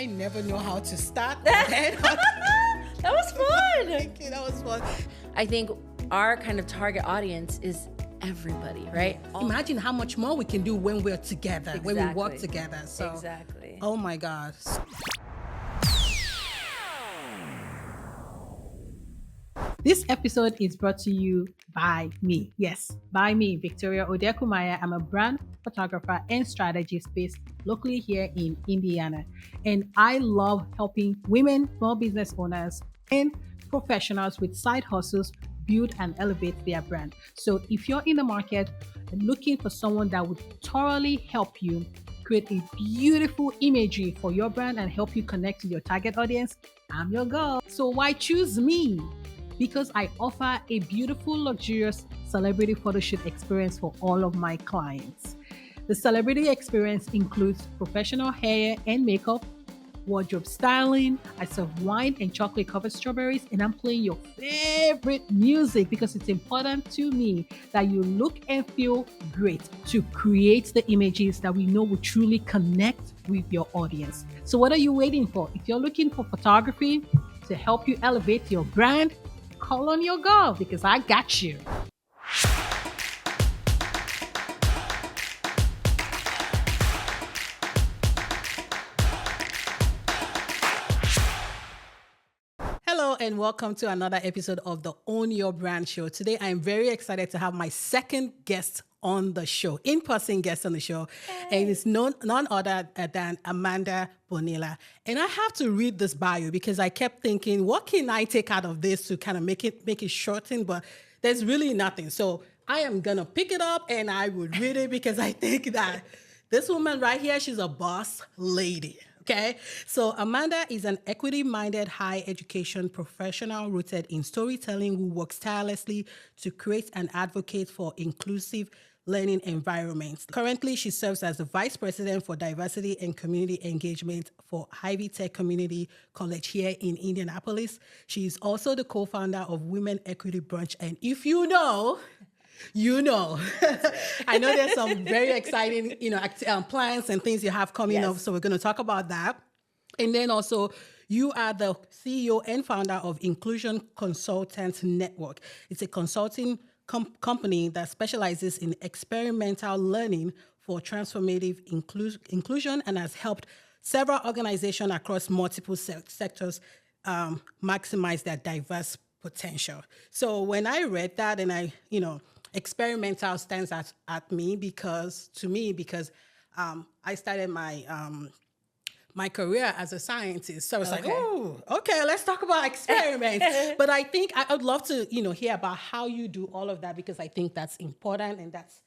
I never know how to start. That was fun. Thank you. That was fun. I think our kind of target audience is everybody, right? Imagine how much more we can do when we're together, when we work Exactly. together. So, Exactly. oh my God. This episode is brought to you by me. Yes, by me, Victoria Odekomaya. I'm a brand photographer and strategist based locally here in Indiana. And I love helping women, small business owners, and professionals with side hustles build and elevate their brand. So if you're in the market and looking for someone that would thoroughly help you create a beautiful imagery for your brand and help you connect to your target audience, I'm your girl. So why choose me? Because I offer a beautiful, luxurious celebrity photo shoot experience for all of my clients. The celebrity experience includes professional hair and makeup, wardrobe styling. I serve wine and chocolate covered strawberries, and I'm playing your favorite music because it's important to me that you look and feel great to create the images that we know will truly connect with your audience. So what are you waiting for? If you're looking for photography to help you elevate your brand, call on your girl because I got you. Hello and welcome to another episode of the Own Your Brand Show. Today I am very excited to have my second guest on the show, in-person guest on the show, and it's none other than Amanda Bonilla. And I have to read this bio because I kept thinking, what can I take out of this to kind of make it shorten? But there's really nothing. So I am gonna pick it up and I would read it because I think that this woman right here, she's a boss lady. Okay, so Amanda is an equity-minded higher education professional rooted in storytelling who works tirelessly to create and advocate for inclusive learning environments. Currently, she serves as the Vice President for Diversity and Community Engagement for Ivy Tech Community College here in Indianapolis. She is also the co-founder of Women Equity Brunch, and if you know, you know. I know there's some very exciting, plans and things you have coming up. So we're going to talk about that. And then also, you are the CEO and founder of Inclusion Consultants Network. It's a consulting company that specializes in experimental learning for transformative inclusion and has helped several organizations across multiple sectors maximize their diverse potential. So when I read that and experimental stands at me because I started my career as a scientist. So it's like, oh, okay, let's talk about experiments. But I think I would love to, hear about how you do all of that because I think that's important and that's,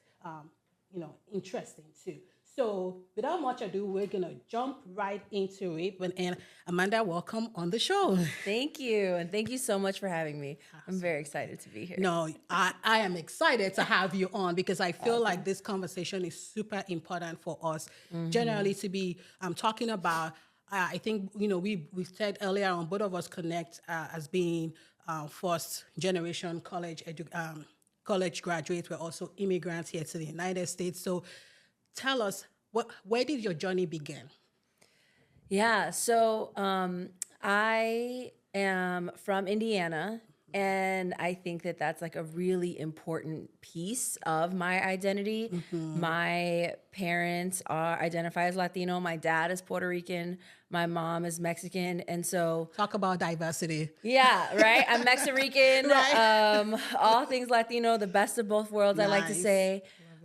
interesting too. So without much ado, we're going to jump right into it. And Amanda, welcome on the show. Thank you. And thank you so much for having me. I'm very excited to be here. No, I am excited to have you on because I feel like this conversation is super important for us generally to be talking about. I think, we said earlier on, both of us connect as being first generation college graduates. We're also immigrants here to the United States. So tell us, where did your journey begin? Yeah, so I am from Indiana, and I think that that's like a really important piece of my identity. My parents identify as Latino. My dad is Puerto Rican. My mom is Mexican. And so... Talk about diversity. Yeah, right? I'm Mexican, Right. all things Latino, the best of both worlds, I like to say.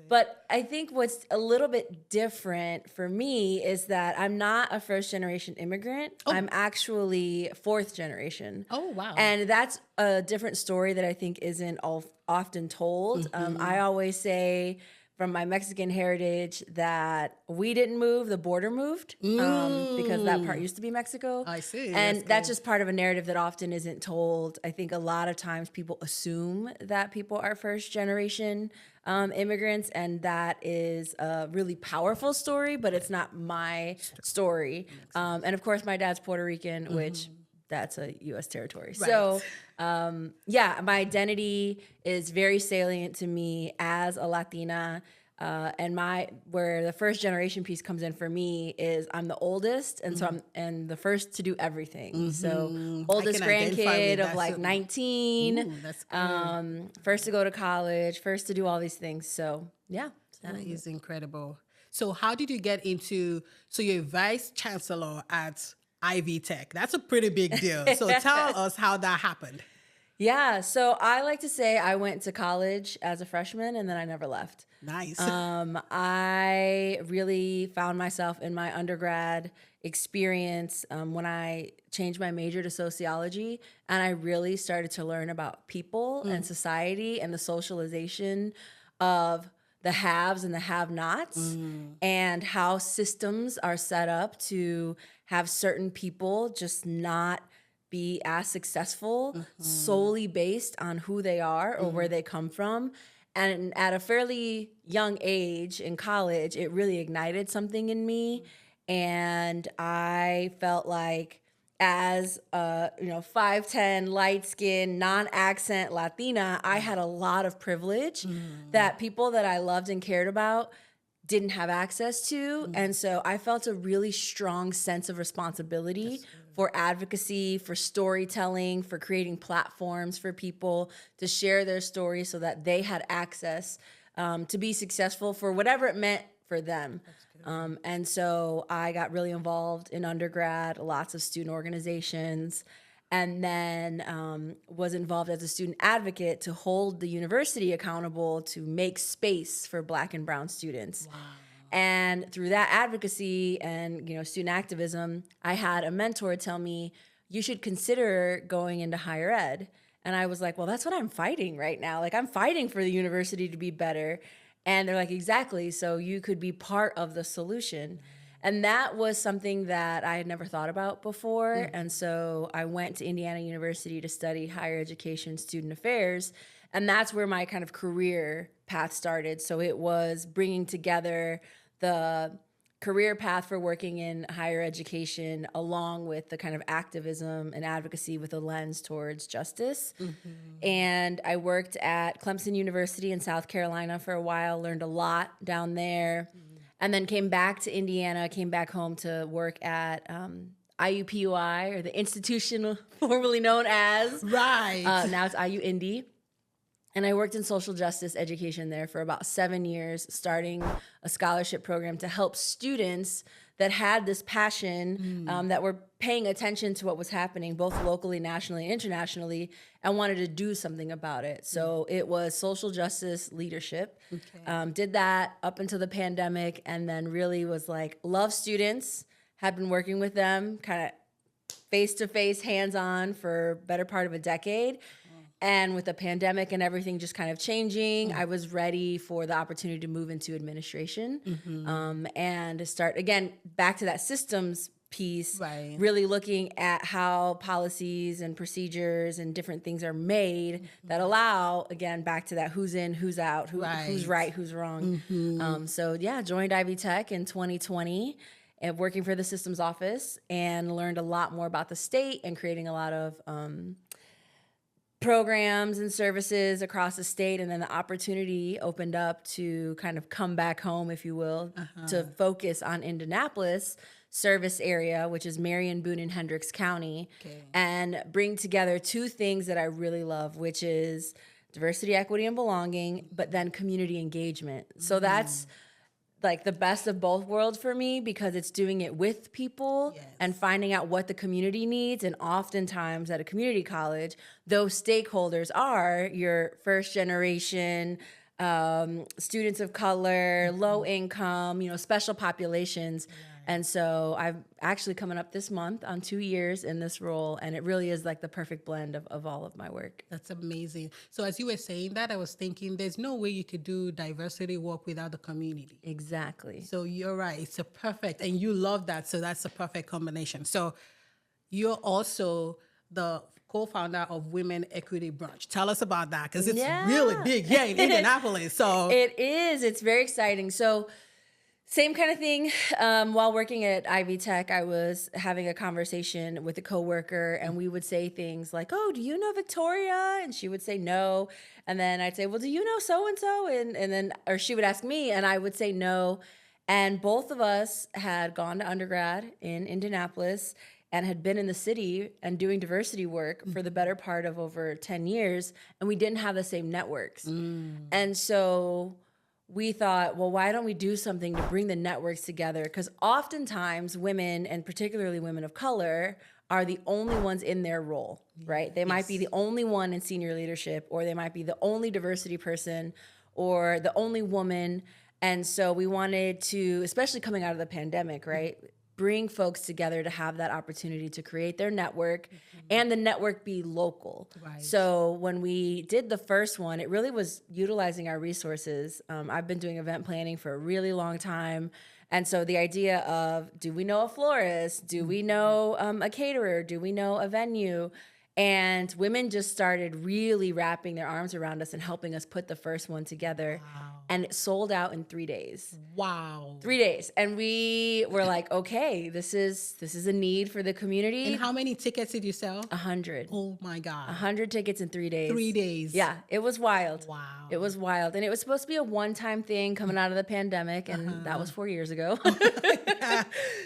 But I think what's a little bit different for me is that I'm not a first-generation immigrant. I'm actually fourth generation. Oh, wow. And that's a different story that I think isn't often told. I always say from my Mexican heritage that we didn't move, the border moved, because that part used to be Mexico. I see. And that's just part of a narrative that often isn't told. I think a lot of times people assume that people are first generation immigrants, and that is a really powerful story, but it's not my story. And of course, my dad's Puerto Rican, which that's a U.S. territory. Right. So, my identity is very salient to me as a Latina. And where the first generation piece comes in for me is I'm the oldest, and so I'm the first to do everything. So oldest grandkid of like 19, Ooh, that's good. first to go to college, first to do all these things. So yeah. That is incredible. So how did you get into, so you're Vice Chancellor at Ivy Tech. That's a pretty big deal. So tell us how that happened. Yeah, so I like to say I went to college as a freshman and then I never left. Nice. I really found myself in my undergrad experience when I changed my major to sociology, and I really started to learn about people and society and the socialization of the haves and the have-nots, and how systems are set up to have certain people just not be as successful solely based on who they are or where they come from. And at a fairly young age in college, it really ignited something in me. And I felt like, as a 5'10", light-skinned, non-accent Latina, I had a lot of privilege that people that I loved and cared about didn't have access to. And so I felt a really strong sense of responsibility for advocacy, for storytelling, for creating platforms for people to share their stories so that they had access to be successful for whatever it meant for them. And so I got really involved in undergrad, lots of student organizations, and then was involved as a student advocate to hold the university accountable to make space for Black and brown students. Wow. And through that advocacy and student activism, I had a mentor tell me, you should consider going into higher ed. And I was like, well, that's what I'm fighting right now. Like, I'm fighting for the university to be better. And they're like, exactly. So you could be part of the solution. And that was something that I had never thought about before. And so I went to Indiana University to study higher education student affairs. And that's where my kind of career path started. So it was bringing together the career path for working in higher education along with the kind of activism and advocacy with a lens towards justice. And I worked at Clemson University in South Carolina for a while, learned a lot down there, and then came back to Indiana, came back home to work at IUPUI, or the institution formerly known as. Right. Now it's IU Indy. And I worked in social justice education there for about 7 years, starting a scholarship program to help students that had this passion, that were paying attention to what was happening, both locally, nationally, and internationally, and wanted to do something about it. So it was social justice leadership. Did that up until the pandemic, and then really was like, love students, had been working with them kind of face-to-face, hands-on for better part of a decade. And with the pandemic and everything just kind of changing, I was ready for the opportunity to move into administration, and to start, again, back to that systems piece, really looking at how policies and procedures and different things are made that allow, again, back to that who's in, who's out, who's right, who's wrong. So yeah, joined Ivy Tech in 2020 and working for the systems office, and learned a lot more about the state and creating a lot of programs and services across the state. And then the opportunity opened up to kind of come back home, if you will, to focus on Indianapolis service area, which is Marion, Boone, and Hendricks County, and bring together two things that I really love, which is diversity, equity, and belonging, but then community engagement. So that's like the best of both worlds for me, because it's doing it with people and finding out what the community needs. And oftentimes at a community college, those stakeholders are your first generation, students of color, low income, special populations. And so I'm actually coming up this month on 2 years in this role, and it really is like the perfect blend of all of my work. That's amazing. So as you were saying that, I was thinking there's no way you could do diversity work without the community. Exactly. So you're right. It's a perfect, and you love that. So that's a perfect combination. So you're also the co-founder of Women Equity Brunch. Tell us about that, because it's really big here in Indianapolis. So it is. It's very exciting. So Same kind of thing. While working at Ivy Tech, I was having a conversation with a coworker, and we would say things like, "Oh, do you know Victoria?" And she would say no, and then I'd say, "Well, do you know so and so?" And then, or she would ask me, and I would say no. And both of us had gone to undergrad in Indianapolis and had been in the city and doing diversity work for the better part of over 10 years, and we didn't have the same networks. And so we thought, well, why don't we do something to bring the networks together? Because oftentimes women, and particularly women of color, are the only ones in their role, right? They might be the only one in senior leadership, or they might be the only diversity person, or the only woman. And so we wanted to, especially coming out of the pandemic, right? Bring folks together to have that opportunity to create their network and the network be local. Right. So when we did the first one, it really was utilizing our resources. I've been doing event planning for a really long time. And so the idea of, do we know a florist? Do we know a caterer? Do we know a venue? And women just started really wrapping their arms around us and helping us put the first one together. Wow. And it sold out in 3 days. Wow. 3 days. And we were like, okay, this is a need for the community. And how many tickets did you sell? 100. Oh my God. 100 tickets in 3 days. 3 days. Yeah, it was wild. Wow. It was wild. And it was supposed to be a one-time thing coming out of the pandemic, and that was 4 years ago.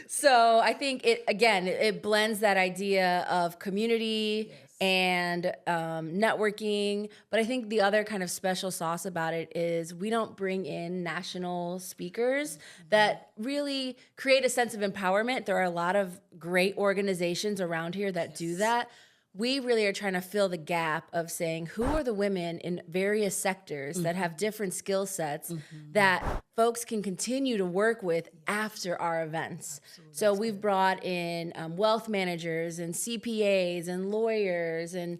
So I think it blends that idea of community and networking. But I think the other kind of special sauce about it is we don't bring in national speakers that really create a sense of empowerment. There are a lot of great organizations around here that do that. We really are trying to fill the gap of saying, who are the women in various sectors that have different skill sets that folks can continue to work with after our events. Absolutely. So we've brought in wealth managers and CPAs and lawyers and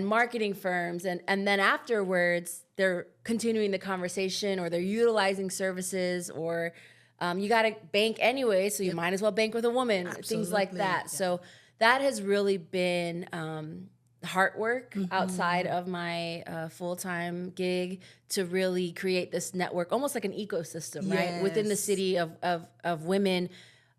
marketing firms. And then afterwards, they're continuing the conversation, or they're utilizing services, or you got to bank anyway, so you might as well bank with a woman, things like that. Yeah. So that has really been heart work outside of my full-time gig to really create this network, almost like an ecosystem, right? Within the city of women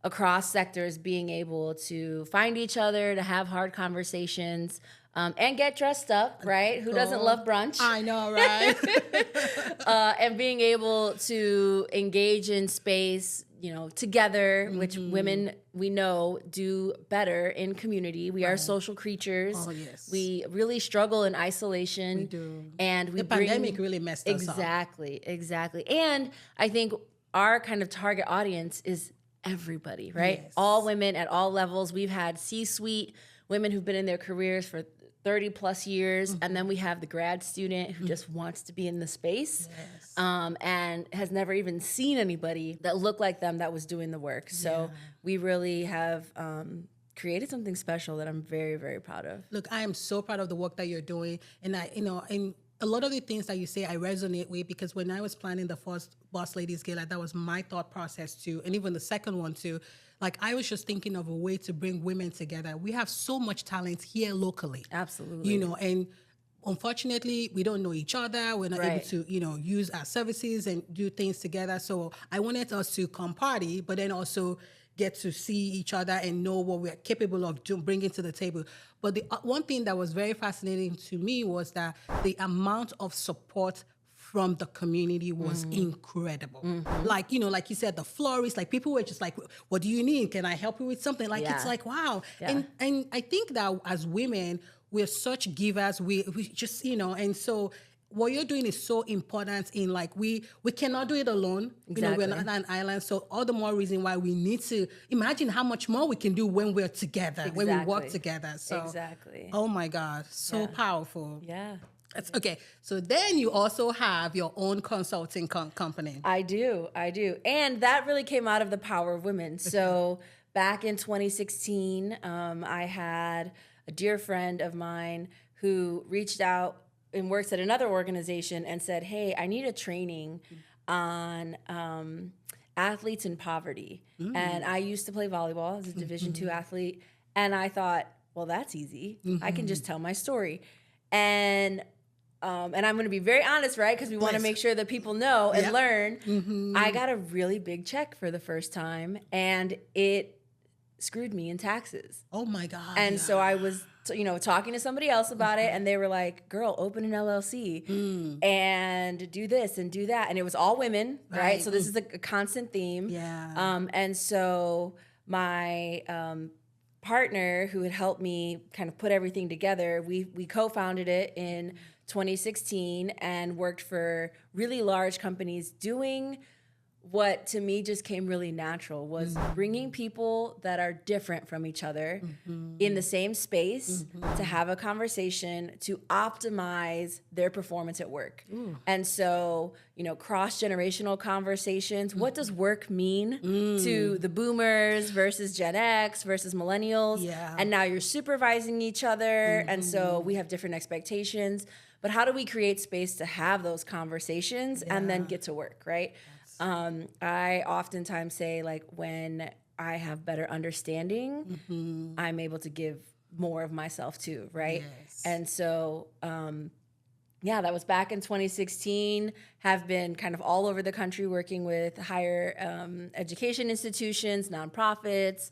across sectors being able to find each other, to have hard conversations, and get dressed up, right? Who doesn't love brunch? I know, right? And being able to engage in space, together, which women we know do better in community. We are social creatures. Oh, yes. We really struggle in isolation. We do. And the pandemic really messed us up. Exactly. And I think our kind of target audience is everybody, right? Yes. All women at all levels. We've had C-suite women who've been in their careers for 30 plus years. And then we have the grad student who just wants to be in the space and has never even seen anybody that looked like them that was doing the work. So we really have created something special that I'm very, very proud of. Look, I am so proud of the work that you're doing. And and a lot of the things that you say I resonate with, because when I was planning the first Boss Ladies Gala, that was my thought process too. And even the second one too. Like, I was just thinking of a way to bring women together. We have so much talent here locally. Absolutely. And unfortunately, we don't know each other. We're not able to, use our services and do things together. So I wanted us to come party, but then also get to see each other and know what we're capable of bringing to the table. But the one thing that was very fascinating to me was that the amount of support from the community was incredible. Like, like you said, the florists, like people were just like, what do you need? Can I help you with something? Like, it's like, wow. Yeah. And I think that as women, we're such givers. We just, and so what you're doing is so important in, like, we cannot do it alone. Exactly. We're not an island. So all the more reason why we need to imagine how much more we can do when we're together, when we work together. So, oh my God, so powerful. Yeah. Okay, so then you also have your own consulting company. I do. And that really came out of the power of women. So back in 2016, I had a dear friend of mine who reached out and works at another organization and said, hey, I need a training on athletes in poverty. And I used to play volleyball as a Division II athlete. And I thought, well, that's easy. I can just tell my story. And and I'm going to be very honest, right? Because we want to make sure that people know and learn. I got a really big check for the first time, and it screwed me in taxes. Oh my God. And so I was, talking to somebody else about it, and they were like, girl, open an LLC and do this and do that. And it was all women, right? So this is a constant theme. Yeah. And so my partner, who had helped me kind of put everything together, we co-founded it in 2016 and worked for really large companies doing what to me just came really natural, was bringing people that are different from each other in the same space to have a conversation to optimize their performance at work. And so, cross-generational conversations. What does work mean to the boomers versus Gen X versus millennials? Yeah. And now you're supervising each other. And so we have different expectations. But how do we create space to have those conversations and then get to work, right? I oftentimes say, like, when I have better understanding, I'm able to give more of myself too, right? Yes. And so, that was back in 2016, have been kind of all over the country working with higher education institutions, nonprofits,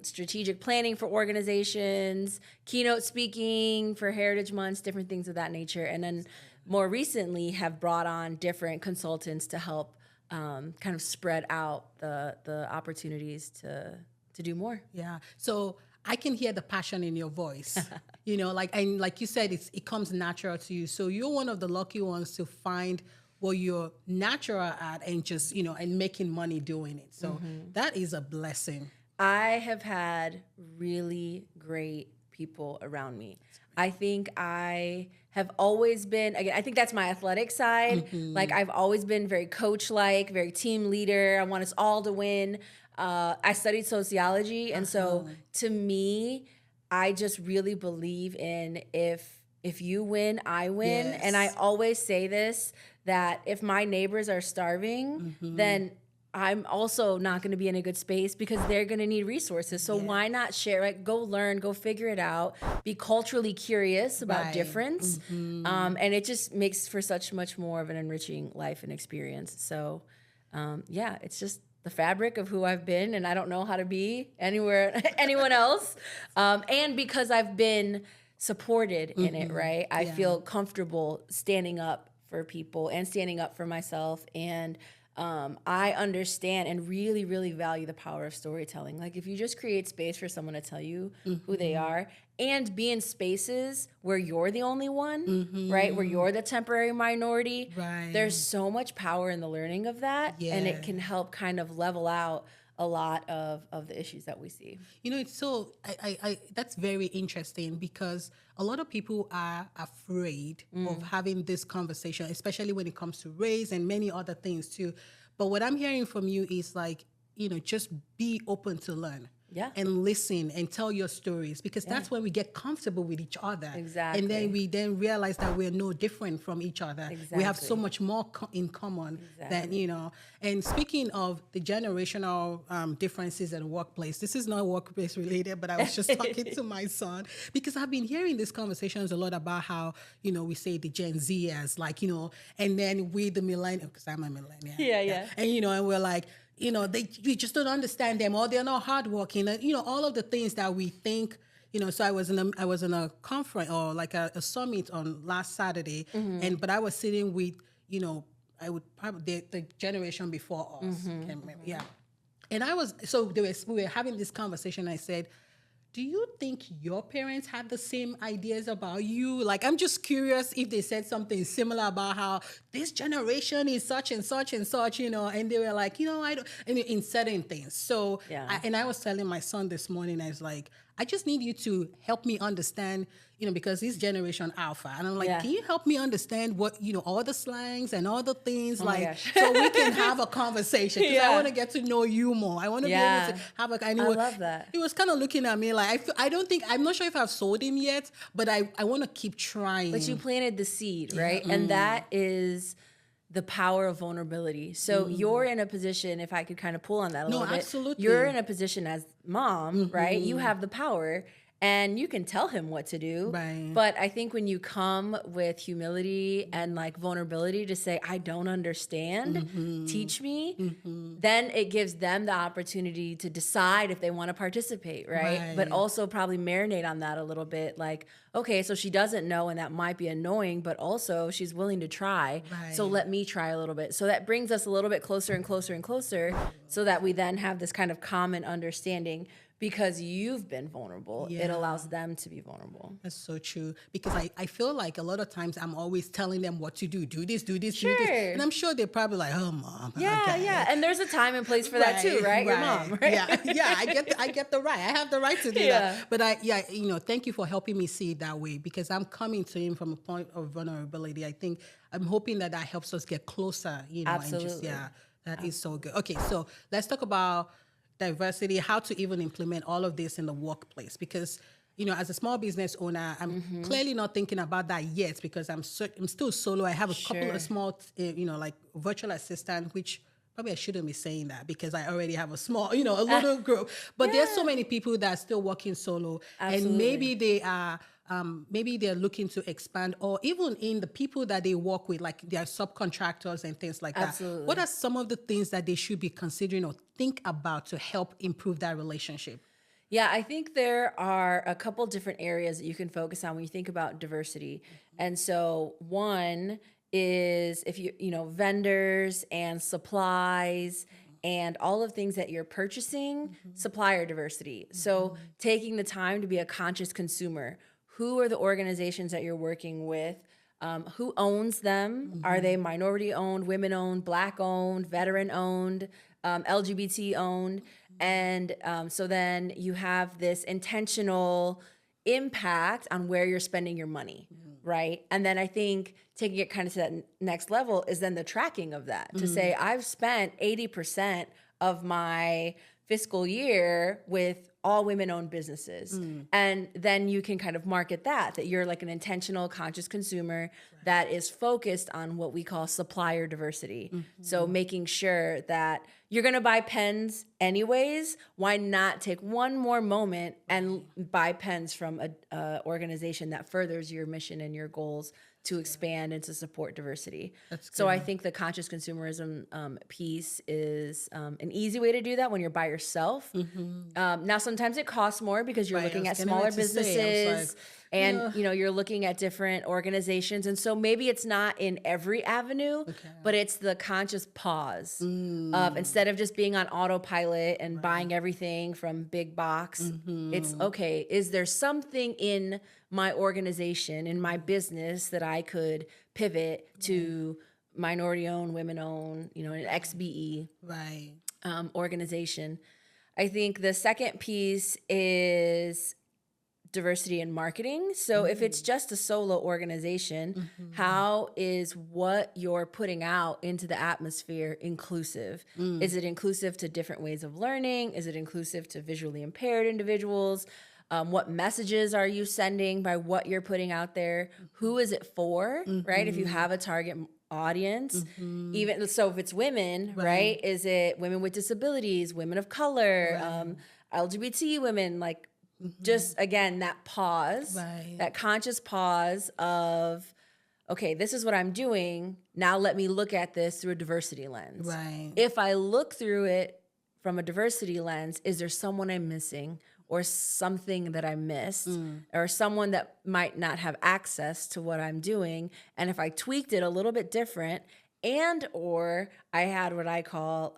strategic planning for organizations, keynote speaking for Heritage Months, different things of that nature. And then more recently have brought on different consultants to help kind of spread out the opportunities to do more. Yeah. So I can hear the passion in your voice, like you said, it comes natural to you. So you're one of the lucky ones to find what you're natural at and just, and making money doing it. So that is a blessing. I have had really great people around me. I think I have always been, again, I think that's my athletic side. Like, I've always been very coach-like, very team leader. I want us all to win. I studied sociology. And so to me, I just really believe in if you win, I win. Yes. And I always say this, that if my neighbors are starving, then I'm also not going to be in a good space because they're going to need resources. So why not share it? Go learn, go figure it out, be culturally curious about difference. And it just makes for such much more of an enriching life and experience. So it's just the fabric of who I've been, and I don't know how to be anyone else. And because I've been supported in it, right? I feel comfortable standing up for people and standing up for myself. And I understand and really, really value the power of storytelling. Like, if you just create space for someone to tell you who they are and be in spaces where you're the only one, right? Where you're the temporary minority. Right. There's so much power in the learning of that. And it can help kind of level out a lot of the issues that we see. It's so, I that's very interesting because a lot of people are afraid of having this conversation, especially when it comes to race and many other things too. But what I'm hearing from you is like, just be open to learn. Yeah. And listen and tell your stories, because that's when we get comfortable with each other. Exactly. And then we realize that we're no different from each other. Exactly. We have so much more in common than, And speaking of the generational differences in the workplace, this is not workplace related, but I was just talking to my son because I've been hearing these conversations a lot about how, we say the Gen Zers, like, and then we the millennials, because I'm a millennial. Yeah. And, and we're like, we just don't understand them, or they're not hardworking, and all of the things that we think. So I was in a conference or like a summit on last Saturday, but I was sitting with I would probably the generation before us, can't remember, and we were having this conversation. I said, do you think your parents had the same ideas about you? Like, I'm just curious if they said something similar about how this generation is such and such and such, and they were like, I don't, and in certain things. So, I was telling my son this morning, I was like, I just need you to help me understand, because he's Generation Alpha. And I'm like, can you help me understand what, all the slangs and all the things, so we can have a conversation? Because I want to get to know you more. I want to be able to have a, and I love that. He was kind of looking at me like, I'm not sure if I've sold him yet, but I want to keep trying. But you planted the seed, right? And that is the power of vulnerability. So you're in a position, if I could kind of pull on that a little bit. Absolutely. You're in a position as mom, right? You have the power. and you can tell him what to do. Right. But I think when you come with humility and like vulnerability to say, I don't understand, teach me, then it gives them the opportunity to decide if they want to participate, right? But also probably marinate on that a little bit. Like, okay, so she doesn't know and that might be annoying, but also she's willing to try. So let me try a little bit. So that brings us a little bit closer and closer and closer so that we then have this kind of common understanding. Because you've been vulnerable, it allows them to be vulnerable. That's so true. Because I feel like a lot of times I'm always telling them what to do. Do this, do this, do this. And I'm sure they're probably like, oh, Mom. Yeah. And there's a time and place for that too, right? Your mom, right? Yeah. I get the right. I have the right to do that. But thank you for helping me see it that way, because I'm coming to him from a point of vulnerability. I think I'm hoping that helps us get closer, Absolutely. and that is so good. Okay, so let's talk about diversity, how to even implement all of this in the workplace, because as a small business owner, I'm clearly not thinking about that yet, because I'm still solo. I have a couple of small like virtual assistant, which probably I shouldn't be saying that because I already have a small a little group, but there's so many people that are still working solo. Absolutely. And maybe they are maybe they're looking to expand, or even in the people that they work with, like their subcontractors and things like that. What are some of the things that they should be considering or think about to help improve that relationship? Yeah, I think there are a couple different areas that you can focus on when you think about diversity. And so one is if vendors and supplies and all of things that you're purchasing, supplier diversity. So taking the time to be a conscious consumer. Who are the organizations that you're working with? Who owns them? Are they minority owned, women owned, Black owned, veteran owned, LGBT owned? And so then you have this intentional impact on where you're spending your money, right? And then I think taking it kind of to that next level is then the tracking of that, to say I've spent 80% of my fiscal year with all women-owned businesses. And then you can kind of market that you're like an intentional, conscious consumer that is focused on what we call supplier diversity. So making sure that you're gonna buy pens anyways, why not take one more moment and buy pens from a organization that furthers your mission and your goals to expand and to support diversity. So I think the conscious consumerism piece is an easy way to do that when you're by yourself. Now, sometimes it costs more because you're looking at smaller businesses and you're looking at different organizations. And so maybe it's not in every avenue, but it's the conscious pause of, instead of just being on autopilot and buying everything from big box, it's okay, is there something in my organization, in my business, that I could pivot to minority-owned, women-owned, an XBE organization. I think the second piece is diversity in marketing. So if it's just a solo organization, how is what you're putting out into the atmosphere inclusive? Is it inclusive to different ways of learning? Is it inclusive to visually impaired individuals? What messages are you sending by what you're putting out there? Who is it for, right? If you have a target audience, even so, if it's women, right? Is it women with disabilities, women of color, LGBT women? Like, just again, that pause, that conscious pause of, okay, this is what I'm doing. Now let me look at this through a diversity lens. If I look through it from a diversity lens, is there someone I'm missing? Or something that I missed, or someone that might not have access to what I'm doing. And if I tweaked it a little bit different, and or I had what I call,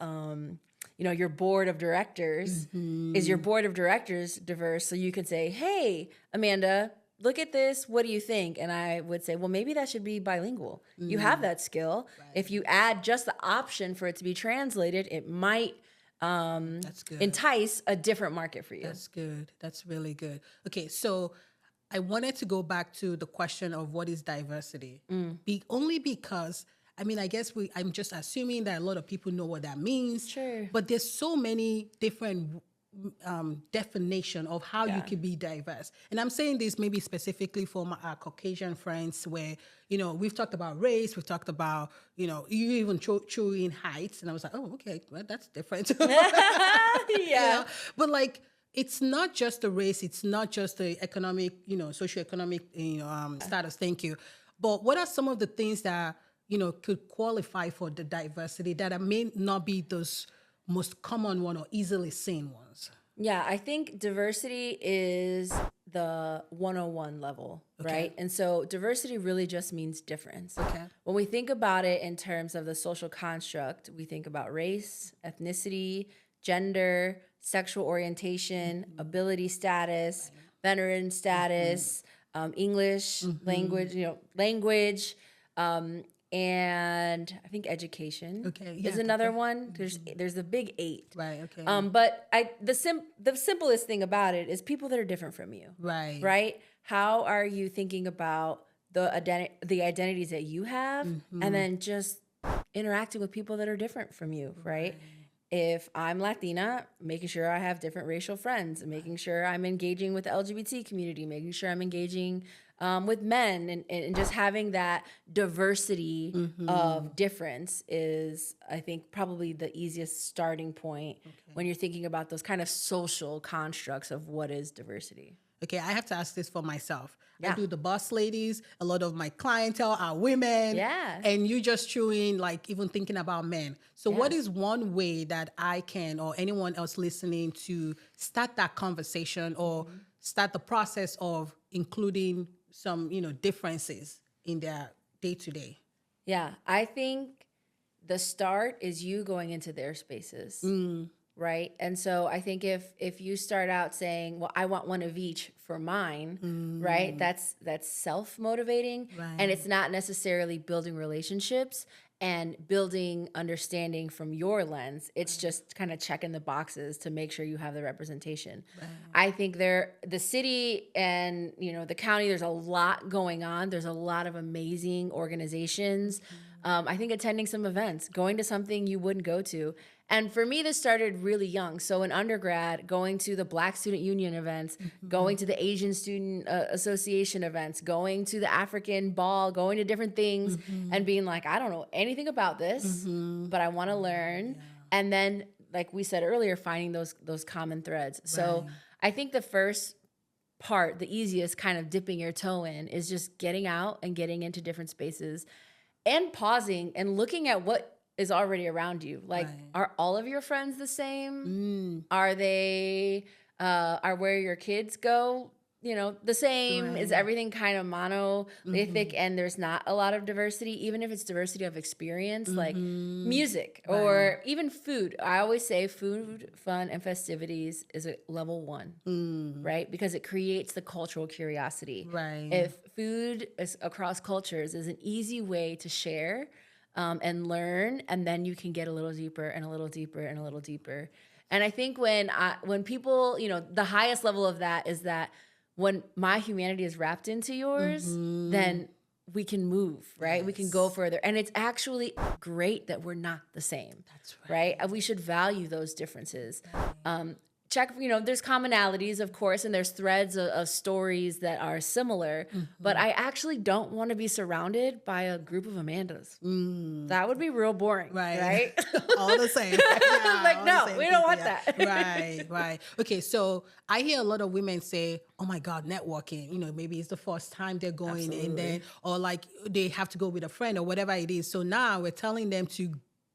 your board of directors, is your board of directors diverse? So you can say, hey, Amanda, look at this. What do you think? And I would say, well, maybe that should be bilingual. You have that skill. If you add just the option for it to be translated, it might that's good. Entice a different market for you. That's good. That's really good. Okay, so I wanted to go back to the question of what is diversity. Only because, I guess I'm just assuming that a lot of people know what that means. Sure. But there's so many different definition of how you can be diverse. And I'm saying this maybe specifically for our Caucasian friends where, we've talked about race, we've talked about, you even threw in heights. And I was like, oh, okay, well, that's different. But like, it's not just the race, it's not just the economic, socioeconomic, status. Thank you. But what are some of the things that, could qualify for the diversity that may not be those most common one or easily seen ones? Yeah, I think diversity is the 101 level, right? And so diversity really just means difference. Okay. When we think about it in terms of the social construct, we think about race, ethnicity, gender, sexual orientation, ability status, veteran status, English, language, and I think education is another one. There's the big 8. Right. Okay. But the simplest thing about it is people that are different from you. Right. Right. How are you thinking about the identities that you have, and then just interacting with people that are different from you. Right. If I'm Latina, making sure I have different racial friends, making sure I'm engaging with the LGBT community, making sure I'm engaging with men, and just having that diversity of difference is, I think, probably the easiest starting point when you're thinking about those kind of social constructs of what is diversity. Okay, I have to ask this for myself. Yeah. I do the boss ladies. A lot of my clientele are women. Yeah. And you just threw in, like, even thinking about men. So what is one way that I can, or anyone else listening, to start that conversation or start the process of including some, differences in their day-to-day? Yeah, I think the start is you going into their spaces. Right. And so I think if you start out saying, well, I want one of each for mine, right? That's self-motivating. Right. And it's not necessarily building relationships and building understanding from your lens. It's just kind of checking the boxes to make sure you have the representation. Right. I think the city and, the county, there's a lot going on. There's a lot of amazing organizations. I think attending some events, going to something you wouldn't go to. And for me, this started really young. So in undergrad, going to the Black Student Union events, going to the Asian Student Association events, going to the African Ball, going to different things and being like, I don't know anything about this, but I want to learn. Yeah. And then, like we said earlier, finding those common threads. Right. So I think the first part, the easiest kind of dipping your toe in, is just getting out and getting into different spaces and pausing and looking at what is already around you. Like, are all of your friends the same? Are they, are where your kids go, the same? Is everything kind of monolithic and there's not a lot of diversity, even if it's diversity of experience, like music or even food. I always say food, fun, and festivities is a level 1, right? Because it creates the cultural curiosity. Right. If food is across cultures is an easy way to share and learn, and then you can get a little deeper and a little deeper and a little deeper. And I think when people, the highest level of that is that when my humanity is wrapped into yours, then we can move, right? Yes. We can go further. And it's actually great that we're not the same. That's right. And we should value those differences. Check, there's commonalities, of course, and there's threads of stories that are similar, but I actually don't want to be surrounded by a group of Amandas. That would be real boring, right? All the same. Like, no, we don't want that. Right. Okay, so I hear a lot of women say, oh my God, networking, maybe it's the first time they're going. Absolutely. And then, or like they have to go with a friend or whatever it is. So now we're telling them to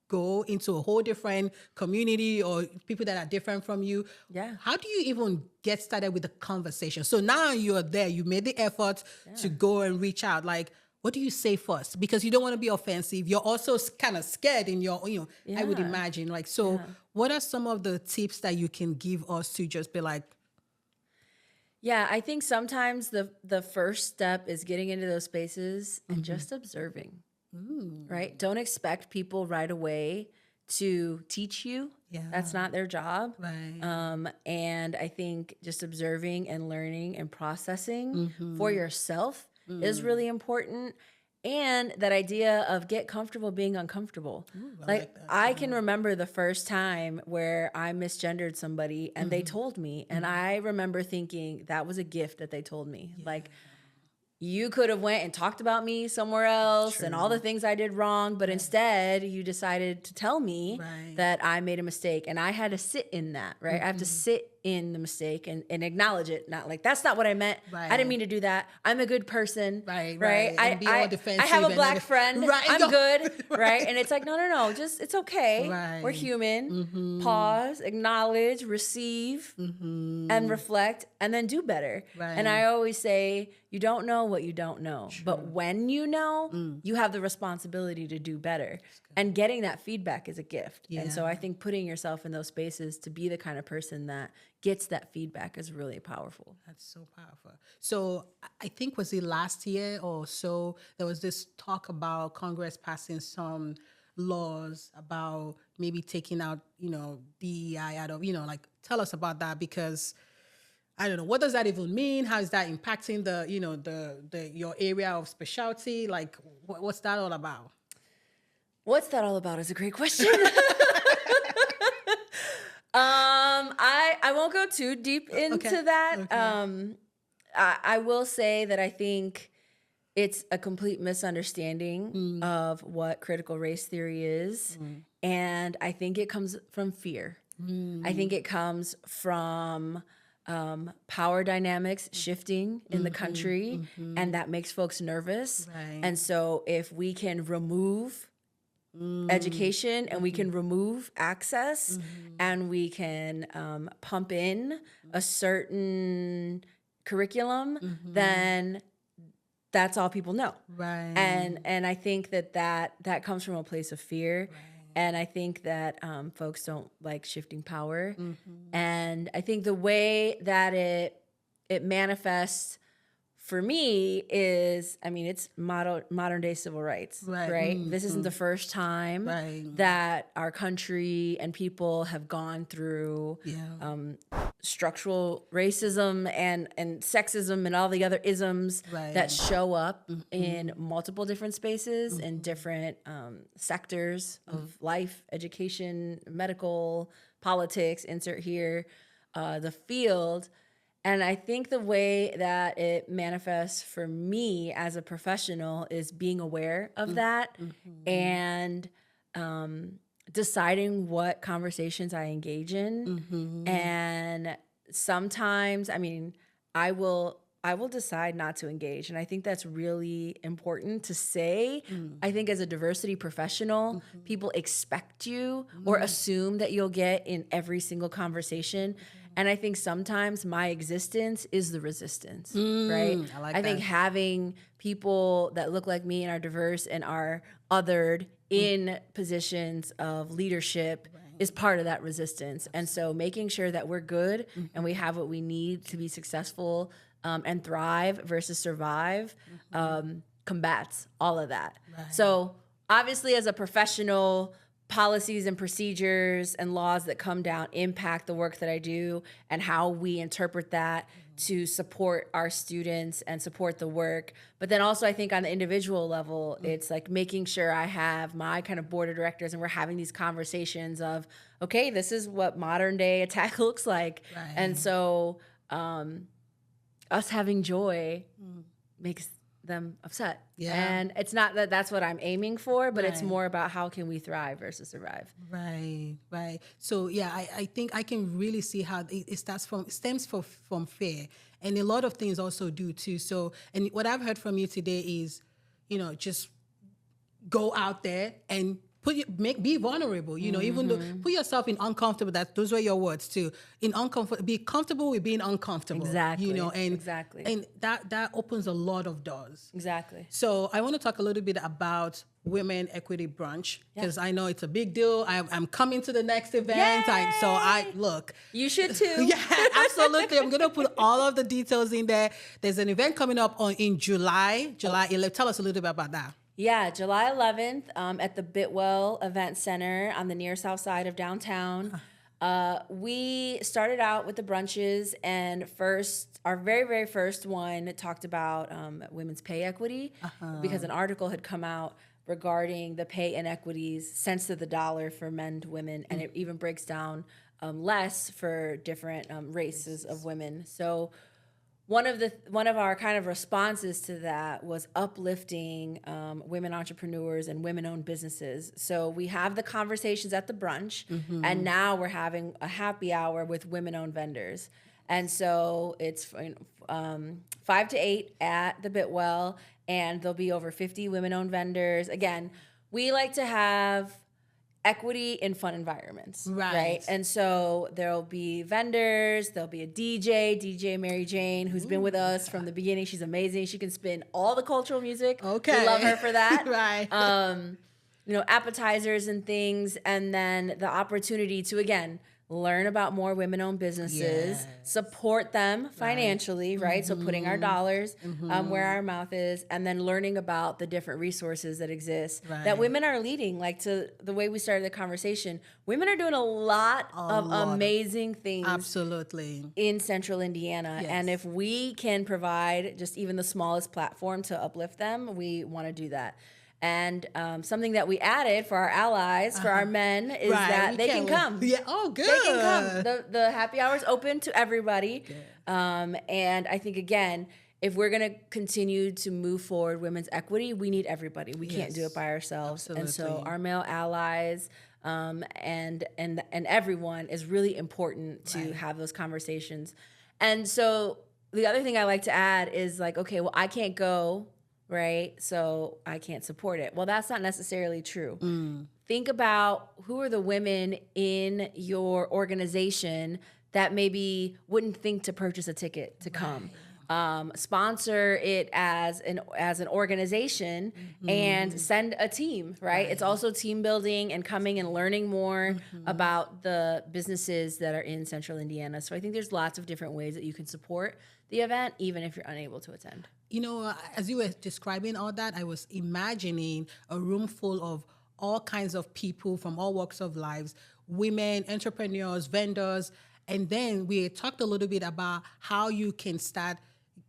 go into a whole different community or people that are different from you. Yeah. How do you even get started with the conversation? So now you're there, you made the effort to go and reach out. Like, what do you say first? Because you don't want to be offensive. You're also kind of scared in your, I would imagine. Like, so what are some of the tips that you can give us to just be like? Yeah, I think sometimes the first step is getting into those spaces and just observing. Right? Don't expect people right away to teach you. Yeah. That's not their job. Right. And I think just observing and learning and processing for yourself is really important. And that idea of get comfortable being uncomfortable. I can remember the first time where I misgendered somebody and they told me, and I remember thinking that was a gift that they told me. Yeah. Like, you could have went and talked about me somewhere else and all the things I did wrong, but instead you decided to tell me that I made a mistake, and I had to sit in that, right? I have to sit in the mistake and acknowledge it. Not like, that's not what I meant. I didn't mean to do that. I'm a good person. Right. And be all defensive. I have a black friend. I'm good. Right. And it's like, no. Just, it's okay. We're human. Pause, acknowledge, receive, and reflect, and then do better. And I always say, you don't know what you don't know. But when you know, you have the responsibility to do better. And getting that feedback is a gift. And so I think putting yourself in those spaces to be the kind of person that gets that feedback is really powerful. That's so powerful. So I think, was it last year or so, there was this talk about Congress passing some laws about maybe taking out, DEI out of, like, tell us about that, because I don't know, what does that even mean? How is that impacting your area of specialty? Like, what's that all about? What's that all about is a great question. I won't go too deep into that. Okay. I will say that I think it's a complete misunderstanding of what critical race theory is. And I think it comes from fear. I think it comes from power dynamics shifting in the country, and that makes folks nervous. And so if we can remove education and we can remove access and we can pump in a certain curriculum, then that's all people know. And I think that comes from a place of fear. And I think that folks don't like shifting power. And I think the way that it manifests for me is, it's modern day civil rights, right? This isn't the first time that our country and people have gone through structural racism and sexism and all the other isms that show up in multiple different spaces and different sectors of life, education, medical, politics, insert here, the field. And I think the way that it manifests for me as a professional is being aware of that and deciding what conversations I engage in. And sometimes, I will decide not to engage. And I think that's really important to say. I think as a diversity professional, people expect you or assume that you'll get in every single conversation. And I think sometimes my existence is the resistance, right? I think having people that look like me and are diverse and are othered in positions of leadership is part of that resistance. And so making sure that we're good and we have what we need to be successful and thrive versus survive combats all of that. So obviously as a professional, policies and procedures and laws that come down impact the work that I do and how we interpret that to support our students and support the work. But then also I think on the individual level, it's like making sure I have my kind of board of directors and we're having these conversations of, okay, this is what modern day attack looks like. And so us having joy makes them upset. And it's not that that's what I'm aiming for, but it's more about how can we thrive versus survive. So I think I can really see how it stems from fear. And a lot of things also do too. So, and what I've heard from you today is, just go out there and be vulnerable, even though put yourself in uncomfortable, those were your words too. Be comfortable with being uncomfortable. Exactly. And that opens a lot of doors. Exactly. So I want to talk a little bit about Women Equity Brunch, because I know it's a big deal. I'm coming to the next event. Look. You should too. Yeah, absolutely. I'm going to put all of the details in there. There's an event coming up in July 11th. Tell us a little bit about that. Yeah, July 11th at the Bitwell Event Center on the near south side of downtown. We started out with the brunches, and our very, very first one talked about women's pay equity because an article had come out regarding the pay inequities, cents to the dollar for men to women, and it even breaks down less for different races of women. So one of our kind of responses to that was uplifting women entrepreneurs and women-owned businesses. So we have the conversations at the brunch, and now we're having a happy hour with women-owned vendors. And so it's 5 to 8 at the Bitwell, and there'll be over 50 women-owned vendors. Again, we like to have equity in fun environments, right? And so there'll be vendors, there'll be a DJ Mary Jane, who's been with us from the beginning. She's amazing. She can spin all the cultural music. Okay. We love her for that. Right. Appetizers and things, and then the opportunity to, again, learn about more women-owned businesses, support them financially, right? So putting our dollars where our mouth is, and then learning about the different resources that exist that women are leading. Like, to the way we started the conversation, women are doing a lot of amazing things. Absolutely. In Central Indiana. Yes. And if we can provide just even the smallest platform to uplift them, we want to do that. And something that we added for our allies, for our men, is that they can come. Yeah. Oh, good. They can come. The happy hour is open to everybody. And I think, again, if we're going to continue to move forward women's equity, we need everybody. We can't do it by ourselves. Absolutely. And so our male allies and everyone is really important to have those conversations. And so the other thing I like to add is, like, okay, well, I can't go, right? So I can't support it. Well, that's not necessarily true. Think about who are the women in your organization that maybe wouldn't think to purchase a ticket to come. Sponsor it as an organization and send a team, right? It's also team building and coming and learning more about the businesses that are in Central Indiana. So I think there's lots of different ways that you can support the event, even if you're unable to attend. You know, as you were describing all that, I was imagining a room full of all kinds of people from all walks of lives, women, entrepreneurs, vendors, and then we talked a little bit about how you can start,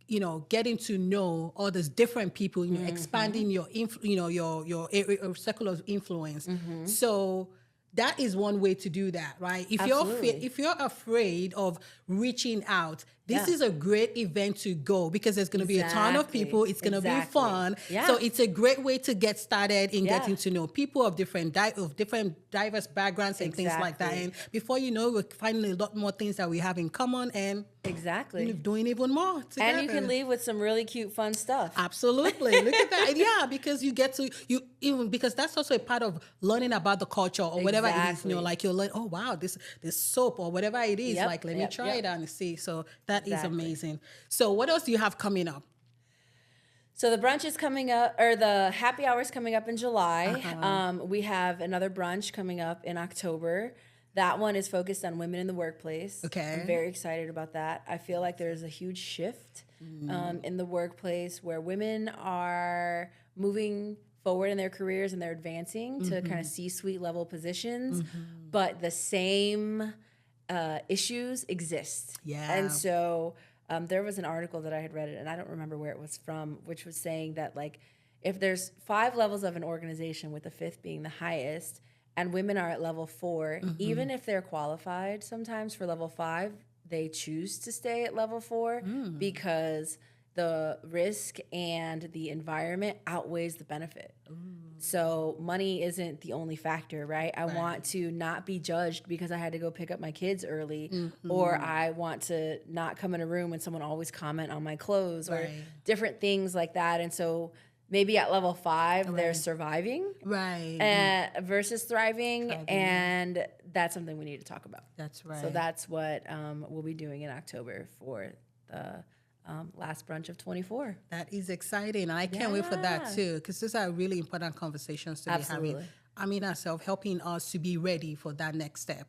you know, getting to know all these different people, you know, expanding your, your circle of influence. So that is one way to do that, right? If you're afraid of reaching out, this is a great event to go, because there's going to be a ton of people. It's going to be fun. So it's a great way to get started in getting to know people of different diverse backgrounds and things like that. And before you know, we're finding a lot more things that we have in common and doing even more together. And you can leave with some really cute, fun stuff. Absolutely. Look at that. Yeah, because you get to, because that's also a part of learning about the culture or whatever it is, you know, like you'll learn, oh, wow, this soap or whatever it is, like, let me try it out and see. So that is amazing. So what else do you have coming up? So the brunch is coming up, or the happy hour is coming up in July. We have another brunch coming up in October. That one is focused on women in the workplace. Okay. I'm very excited about that. I feel like there's a huge shift in the workplace where women are moving forward in their careers and they're advancing to kind of C-suite level positions, but the same issues exist. Yeah. And so there was an article that I had read, and I don't remember where it was from, which was saying that, like, if there's 5 levels of an organization, with the 5th being the highest, and women are at level 4, even if they're qualified sometimes for level 5, they choose to stay at level 4 because the risk and the environment outweighs the benefit. So money isn't the only factor, right? I want to not be judged because I had to go pick up my kids early, or I want to not come in a room when someone always comment on my clothes, or different things like that. And so maybe at level 5, they're surviving versus thriving. And that's something we need to talk about. That's right. So that's what we'll be doing in October for the last brunch of 24. That is exciting. And I can't wait for that too, because these are really important conversations to be having. I mean, ourselves, helping us to be ready for that next step.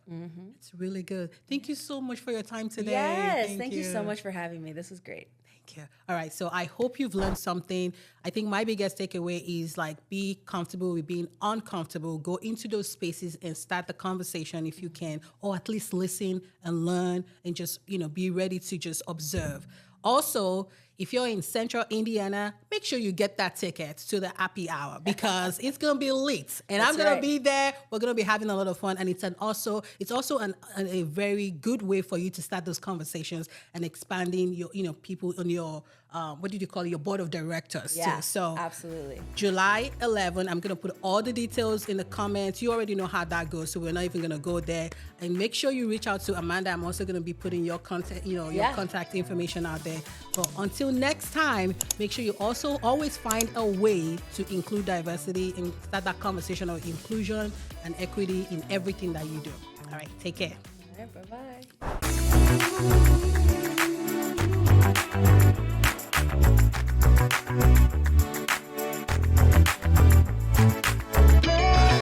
It's really good. Thank you so much for your time today. Yes, thank you so much for having me. This was great. Thank you. All right, so I hope you've learned something. I think my biggest takeaway is, like, be comfortable with being uncomfortable. Go into those spaces and start the conversation if you can, or at least listen and learn and just, you know, be ready to just observe. Also, If you're in Central Indiana, make sure you get that ticket to the happy hour because it's going to be lit. And I'm going to be there. We're going to be having a lot of fun. And it's also a very good way for you to start those conversations and expanding your, people on your, what did you call it? Your board of directors. Yeah, too. So absolutely. July 11, I'm going to put all the details in the comments. You already know how that goes, so we're not even going to go there. And make sure you reach out to Amanda. I'm also going to be putting your contact, your contact information out there. But until next time, make sure you also always find a way to include diversity and start that conversation of inclusion and equity in everything that you do. All right, take care. All right, bye-bye.